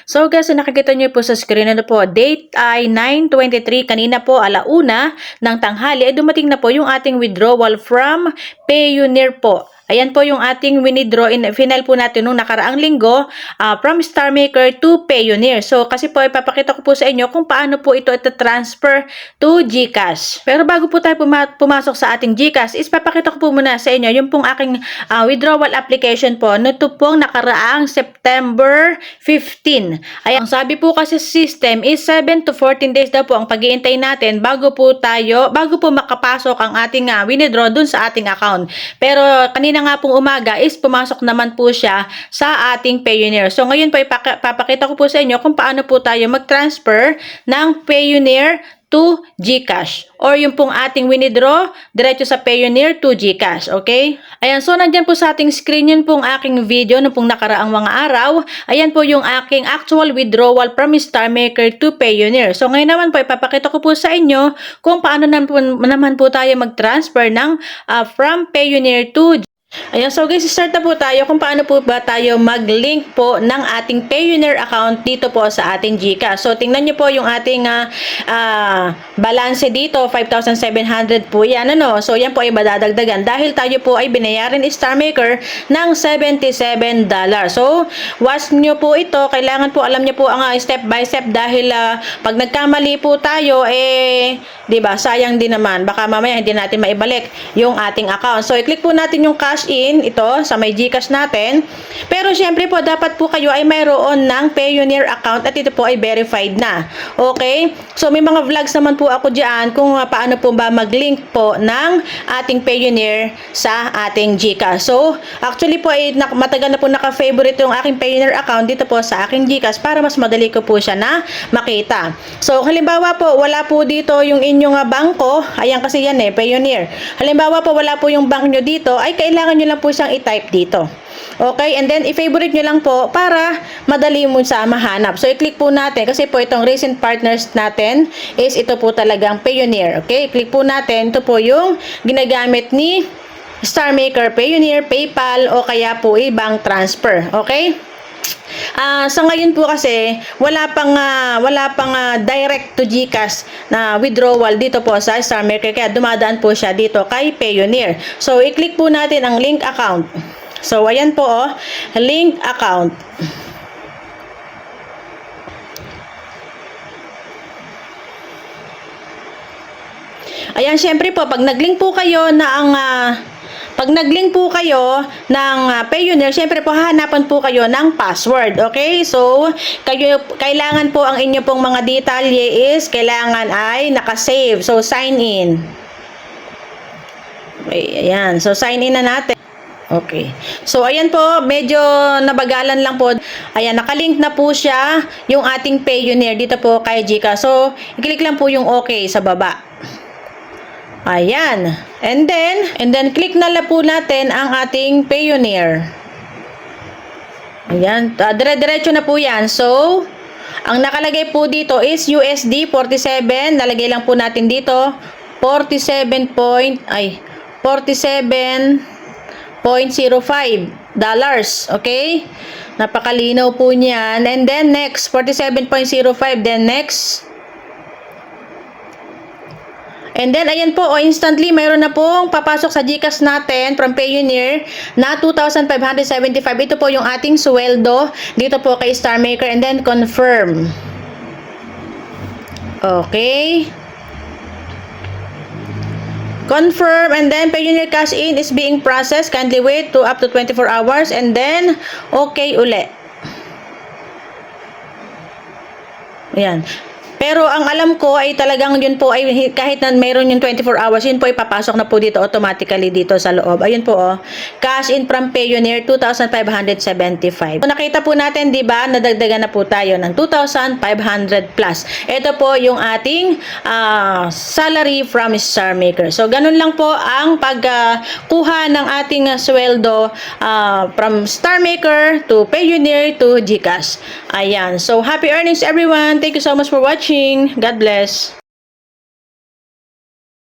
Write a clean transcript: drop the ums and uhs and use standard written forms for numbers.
So guys, nakikita niyo po sa screen na po, date ay 9:23, kanina po alauna ng tanghali ay dumating na po yung ating withdrawal from Payoneer po. Ayan po yung ating winidraw in final po natin nung nakaraang linggo from Star Maker to Payoneer. So kasi po ipapakita ko po sa inyo kung paano po ito transfer to GCash. Pero bago po tayo pumasok sa ating GCash, is papakita ko po muna sa inyo yung pong aking withdrawal application po nito pong nakaraang September 15. Ayan, ang sabi po kasi sa system is 7 to 14 days daw po ang pag-iintay natin bago po makapasok ang ating withdraw dun sa ating account. Pero kanina nga pong umaga is pumasok naman po siya sa ating Payoneer. So ngayon po ipapakita ko po sa inyo kung paano po tayo mag-transfer ng Payoneer to GCash or yung pong ating withdraw diretso sa Payoneer to GCash, okay? Ayan, so nandyan po sa ating screen yun pong aking video nung pong nakaraang mga araw. Ayan po yung aking actual withdrawal from Star Maker to Payoneer. So ngayon naman po ipapakita ko po sa inyo kung paano naman po tayo mag-transfer ng from Payoneer to Ayan, so guys, start na po tayo kung paano po ba tayo mag-link po ng ating Payoneer account dito po sa ating GCash. So, tingnan nyo po yung ating balance dito, 5,700 po yan, ano? So, yan po ay madadagdagan dahil tayo po ay binayaran ni Star Maker ng $77. So, watch nyo po ito, kailangan po alam nyo po ang step by step dahil pag nagkamali po tayo, diba, sayang din naman. Baka mamaya hindi natin maibalik yung ating account. So, i-click po natin yung cash in, ito, sa may GCash natin. Pero, syempre po, dapat po kayo ay mayroon ng Payoneer account at ito po ay verified na. Okay? So, may mga vlogs naman po ako dyan kung paano po ba mag-link po ng ating Payoneer sa ating GCash. So, actually po, ay matagal na po naka-favorite yung aking Payoneer account dito po sa aking GCash para mas madali ko po siya na makita. So, halimbawa po, wala po dito yung inyong bangko. Ayan kasi yan Payoneer. Halimbawa po, wala po yung bank nyo dito, ay kailangan nyo lang po siyang i-type dito. Okay, and then i-favorite nyo lang po para madali mo sa mahanap. So, i-click po natin kasi po itong recent partners natin is ito po talagang Payoneer. Okay, i-click po natin. Ito po yung ginagamit ni Star Maker, Payoneer, PayPal o kaya po i-bank transfer. Okay? Sa ngayon po kasi wala pang direct to GCash na withdrawal dito po sa Star Maker kaya dumadaan po siya dito kay Payoneer. So i-click po natin ang link account. So ayan po link account. Ayan, syempre po pag nag-link po kayo na pag nag-link po kayo ng Payoneer, syempre po hahanapan po kayo ng password. Okay? So, kailangan po ang inyo pong mga detalye is kailangan ay nakasave. So, sign in. Okay, ayan. So, sign in na natin. Okay. So, ayan po, medyo nabagalan lang po. Ayan, nakalink na po siya yung ating Payoneer dito po kay GCash. So, i-click lang po yung okay sa baba. Ayan. And then click na lang po natin ang ating Payoneer. Ayan. Dire-diretso na po yan. So, ang nakalagay po dito is USD 47. Nalagay lang po natin dito 47.05 dollars. Okay? Napakalinaw po niyan. And then next, 47.05. Then next. And then, ayan po, instantly, mayroon na pong papasok sa GCash natin from Payoneer na 2,575. Ito po yung ating sweldo dito po kay Star Maker. And then, confirm. Okay. Confirm. And then, Payoneer cash in is being processed. Kindly wait to up to 24 hours. And then, okay ulit. Ayan. Pero ang alam ko ay talagang yun po ay kahit na mayroon yung 24 hours, yun po ay papasok na po dito automatically dito sa loob. Ayun po cash in from Payoneer 2,575. So, nakita po natin, di ba, nadagdagan na po tayo ng 2,500 plus. Ito po yung ating salary from Star Maker. So, ganun lang po ang pagkuha ng ating sweldo from Star Maker to Payoneer to GCash. Ayan. So, happy earnings everyone. Thank you so much for watching. God bless.